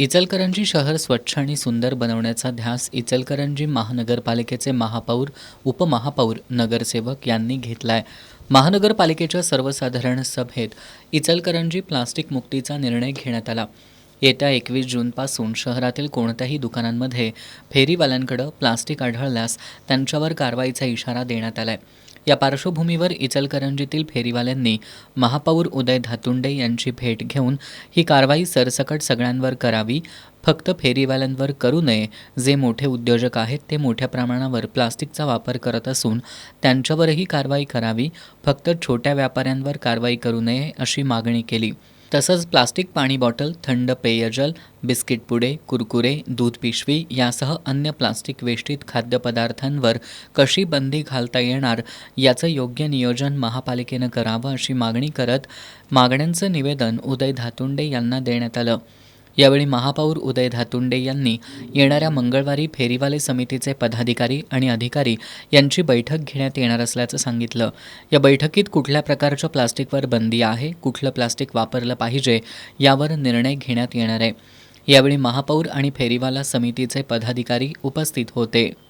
इचलकरंजी शहर स्वच्छ आणि सुंदर बनवण्याचा ध्यास इचलकरंजी महानगरपालिकेचे महापौर, उपमहापौर, नगरसेवक यांनी घेतलाय. महानगरपालिकेच्या सर्वसाधारण सभेत इचलकरंजी प्लास्टिक मुक्तीचा निर्णय घेण्यात आला. येत्या 21 जूनपासून शहरातील कोणत्याही दुकानांमध्ये फेरीवाल्यांकडे प्लास्टिक आढळल्यास त्यांच्यावर कारवाईचा इशारा देण्यात आलाय. या पार्श्वभूमीवर इचलकरंजीतील फेरीवाल्यांनी महापौर उदय धातुंडे यांची भेट घेऊन ही कारवाई सरसकट सगळ्यांवर करावी, फक्त फेरीवाल्यांवर करू नये. जे मोठे उद्योजक आहेत ते मोठ्या प्रमाणावर प्लास्टिकचा वापर करत असून त्यांच्यावरही कारवाई करावी, फक्त छोट्या व्यापाऱ्यांवर कारवाई करू नये अशी मागणी केली. तसंच प्लास्टिक पाणी बॉटल, थंड पेयजल, बिस्किट पुडे, कुरकुरे, दूध पिशवी यासह अन्य प्लास्टिक वेष्टित खाद्यपदार्थांवर कशी बंदी घालता येणार याचं योग्य नियोजन महापालिकेनं करावं अशी मागणी करत मागण्यांचं निवेदन उदय धातुंडे यांना देण्यात आलं. यावेळी महापौर उदय धातुंडे यांनी येणाऱ्या मंगळवारी फेरीवाले समितीचे पदाधिकारी आणि अधिकारी यांची बैठक घेण्यात येणार असल्याचं सांगितलं. या बैठकीत कुठल्या प्रकारच्या प्लास्टिकवर बंदी आहे, कुठलं प्लास्टिक वापरलं पाहिजे यावर निर्णय घेण्यात येणार आहे. यावेळी महापौर आणि फेरीवाला समितीचे पदाधिकारी उपस्थित होते.